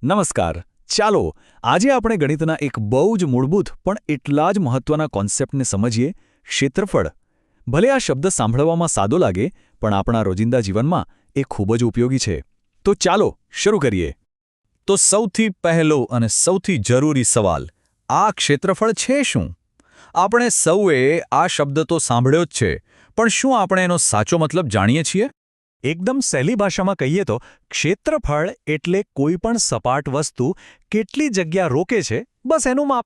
નમસ્કાર. ચાલો આજે આપણે ગણિતના એક બહુ જ મૂળભૂત પણ એટલા જ મહત્વના કોન્સેપ્ટને સમજીએ, ક્ષેત્રફળ. ભલે આ શબ્દ સાંભળવામાં સાદો લાગે, પણ આપણા રોજિંદા જીવનમાં એ ખૂબ જ ઉપયોગી છે. તો ચાલો શરૂ કરીએ. તો સૌથી પહેલો અને સૌથી જરૂરી સવાલ, આ ક્ષેત્રફળ છે શું? આપણે સૌએ આ શબ્દ તો સાંભળ્યો જ છે, પણ શું આપણે એનો સાચો મતલબ જાણીએ છીએ? એકદમ સહેલી ભાષામાં કહીએ તો ક્ષેત્રફળ એટલે કોઈ પણ સપાટ વસ્તુ કેટલી જગ્યા રોકે છે, બસ એનું માપ.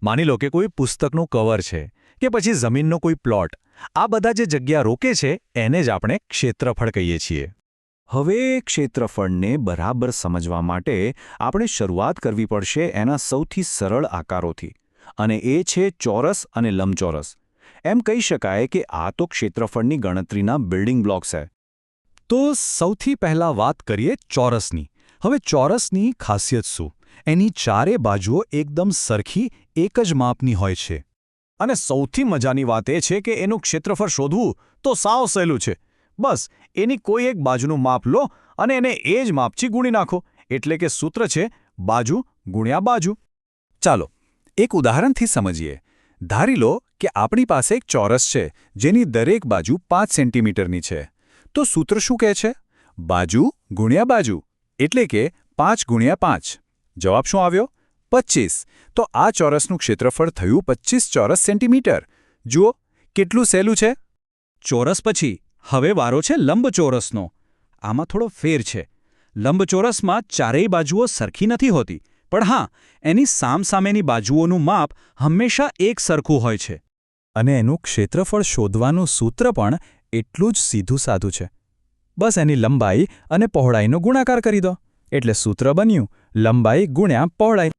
માની લો કે કોઈ પુસ્તકનું કવર છે કે પછી જમીનનો કોઈ પ્લોટ, આ બધા જે જગ્યા રોકે છે એને જ આપણે ક્ષેત્રફળ કહીએ છીએ. હવે ક્ષેત્રફળને બરાબર સમજવા માટે આપણે શરૂઆત કરવી પડશે એના સૌથી સરળ આકારોથી, અને એ છે ચોરસ અને લંબચોરસ. એમ કહી શકાય કે આ તો ક્ષેત્રફળની ગણતરીના બિલ્ડિંગ બ્લોક્સ છે. તો સૌથી પહેલા વાત કરીએ ચોરસની. હવે ચોરસની ખાસિયત શું? એની ચારે બાજુઓ એકદમ સરખી એક જ માપની હોય છે. અને સૌથી મજાની વાત એ છે કે એનું ક્ષેત્રફળ શોધવું તો સાવ સહેલું છે. બસ એની કોઈ એક બાજુનું માપ લો અને એને એ જ માપથી ગુણી નાખો, એટલે કે સૂત્ર છે બાજુ ગુણ્યા બાજુ. ચાલો એક ઉદાહરણથી સમજીએ. ધારી લો કે આપણી પાસે એક ચોરસ છે જેની દરેક બાજુ 5 સેન્ટીમીટરની છે. તો સૂત્ર શું કહે છે? બાજુ ગુણ્યા બાજુ, એટલે કે 5 ગુણ્યા 5. જવાબ શું આવ્યો? 25. તો આ ચોરસનું ક્ષેત્રફળ થયું 25 ચોરસ સેન્ટીમીટર. જુઓ કેટલું સહેલું છે. ચોરસ પછી હવે વારો છે લંબચોરસનો. આમાં થોડો ફેર છે. લંબચોરસમાં ચારેય બાજુઓ સરખી નથી હોતી, પણ હા, એની સામસામેની બાજુઓનું માપ હંમેશા એક સરખું હોય છે. અને એનું ક્ષેત્રફળ શોધવાનું સૂત્ર પણ એટલું જ સીધું સાધું છે. બસ એની લંબાઈ અને પહોળાઈનો ગુણાકાર કરી દો, એટલે સૂત્ર બન્યું લંબાઈ ગુણ્યા પહોળાઈ.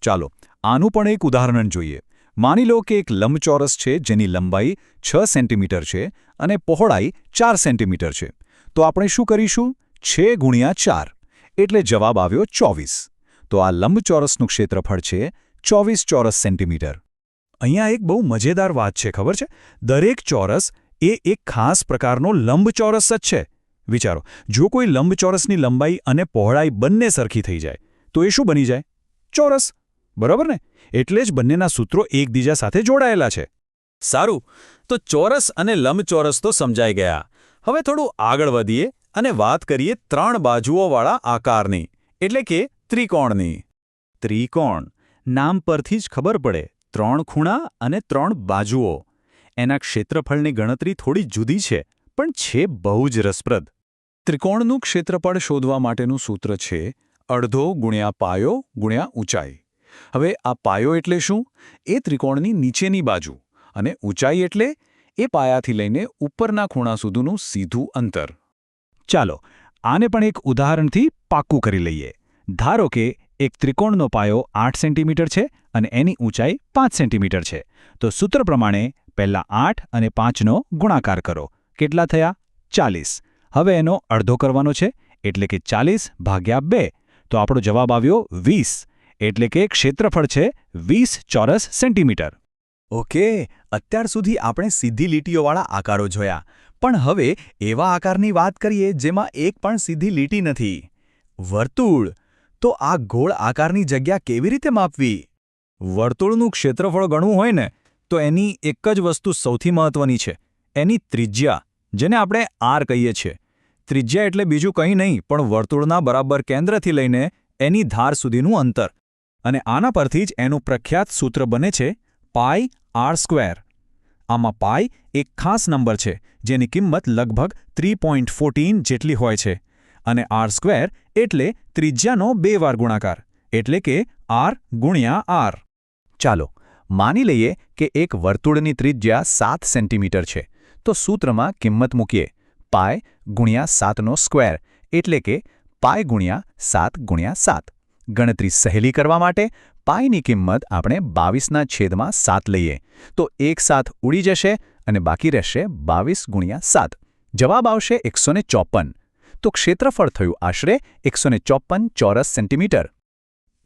ચાલો આનું પણ એક ઉદાહરણ જોઈએ. માની લો કે એક લંબચોરસ છે જેની લંબાઈ 6 સેન્ટીમીટર છે અને પહોળાઈ 4 સેન્ટીમીટર છે. તો આપણે શું કરીશું? 6 ગુણ્યા 4, એટલે જવાબ આવ્યો 24. તો આ લંબચોરસનું ક્ષેત્રફળ છે 24 ચોરસ સેન્ટીમીટર. અહીંયા એક બહુ મજેદાર વાત છે, ખબર છે? દરેક ચોરસ એ એક ખાસ પ્રકારનો લંબચોરસ જ છે. વિચારો, જો કોઈ લંબચોરસની લંબાઈ અને પહોળાઈ બંને સરખી થઈ જાય તો એ શું બની જાય? ચોરસ. બરાબર ને? એટલે જ બંનેના સૂત્રો એકબીજા સાથે જોડાયેલા છે. સારું, તો ચોરસ અને લંબચોરસ તો સમજાઈ ગયા. હવે થોડું આગળ વધીએ અને વાત કરીએ 3 બાજુઓવાળા આકારની, એટલે કે ત્રિકોણની. ત્રિકોણ નામ પરથી જ ખબર પડે, 3 ખૂણા અને 3 બાજુઓ. એના ક્ષેત્રફળની ગણતરી થોડી જુદી છે, પણ છે બહુ જ રસપ્રદ. ત્રિકોણનું ક્ષેત્રફળ શોધવા માટેનું સૂત્ર છે અડધો ગુણ્યા પાયો ગુણ્યા ઊંચાઈ. હવે આ પાયો એટલે શું? એ ત્રિકોણની નીચેની બાજુ, અને ઊંચાઈ એટલે એ પાયાથી લઈને ઉપરના ખૂણા સુધીનું સીધું અંતર. ચાલો આને પણ એક ઉદાહરણથી પાક્કું કરી લઈએ. ધારો કે એક ત્રિકોણનો પાયો 8 સેન્ટીમીટર છે અને એની ઊંચાઈ 5 સેન્ટીમીટર છે. તો સૂત્ર પ્રમાણે પહેલા 8 અને 5નો ગુણાકાર કરો. કેટલા થયા? 40. હવે એનો અડધો કરવાનો છે, એટલે કે 40 ભાગ્યા 2. તો આપણો જવાબ આવ્યો 20. એટલે કે ક્ષેત્રફળ છે 20 ચોરસ સેન્ટીમીટર. ઓકે, અત્યાર સુધી આપણે સીધી લીટીઓવાળા આકારો જોયા, પણ હવે એવા આકારની વાત કરીએ જેમાં એક પણ સીધી લીટી નથી. વર્તુળ. તો આ ગોળ આકારની જગ્યા કેવી રીતે માપવી? વર્તુળનું ક્ષેત્રફળ ગણવું હોય ને, તો એની એક જ વસ્તુ સૌથી મહત્વની છે, એની ત્રિજ્યા, જેને આપણે આર કહીએ છીએ. ત્રિજ્યા એટલે બીજું કંઈ નહીં પણ વર્તુળના બરાબર કેન્દ્રથી લઈને એની ધાર સુધીનું અંતર. અને આના પરથી જ એનું પ્રખ્યાત સૂત્ર બને છે પાઈ આર સ્ક્વેર. આમાં પાઈ એક ખાસ નંબર છે જેની કિંમત લગભગ 3.14 જેટલી હોય છે, અને આર સ્ક્વેર એટલે ત્રિજ્યાનો 2 વાર ગુણાકાર, એટલે કે આર ગુણ્યા આર. ચાલો માની લઈએ કે એક વર્તુળની ત્રિજ્યા 7 સેન્ટીમીટર છે. તો સૂત્રમાં કિંમત મૂકીએ પાઈ ગુણ્યા 7નો સ્ક્વેર, એટલે કે પાઈ ગુણ્યા 7 ગુણ્યા 7. ગણતરી સહેલી કરવા માટે પાઈની કિંમત આપણે 22/7 લઈએ, તો એક 7 ઉડી જશે અને બાકી રહેશે 22 ગુણ્યા 7. જવાબ આવશે 154. તો ક્ષેત્રફળ થયું આશરે 154 ચોરસ સેન્ટીમીટર.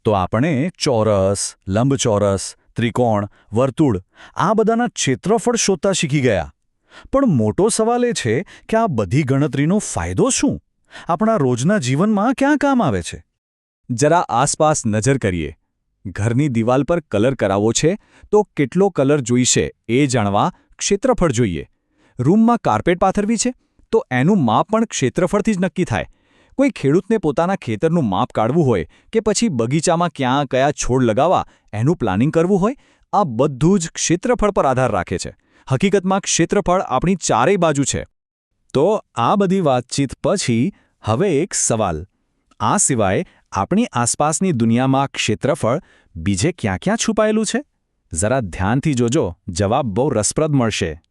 તો આપણે ચોરસ, લંબચોરસ, ત્રિકોણ, વર્તુળ આ બધાના ક્ષેત્રફળ શોધતા શીખી ગયા. પણ મોટો સવાલ એ છે કે આ બધી ગણતરીનો ફાયદો શું? આપણા રોજના જીવનમાં ક્યાં કામ આવે છે? જરા આસપાસ નજર કરીએ. ઘરની દિવાલ પર કલર કરાવવો છે તો કેટલો કલર જોઈશે એ જાણવા ક્ષેત્રફળ જોઈએ. રૂમમાં કાર્પેટ પાથરવી છે તો એનું માપ પણ ક્ષેત્રફળથી જ નક્કી થાય. કોઈ ખેડૂતને પોતાના ખેતરનું માપ કાઢવું હોય કે પછી બગીચામાં ક્યાં કયા છોડ લગાવવા એનું પ્લાનિંગ કરવું હોય, આ બધું જ ક્ષેત્રફળ પર આધાર રાખે છે. હકીકતમાં ક્ષેત્રફળ આપણી ચારેય બાજુ છે. તો આ બધી વાતચીત પછી હવે એક સવાલ. આ સિવાય આપણી આસપાસની દુનિયામાં ક્ષેત્રફળ બીજે ક્યાં ક્યાં છુપાયેલું છે? જરા ધ્યાનથી જોજો, જવાબ બહુ રસપ્રદ મળશે.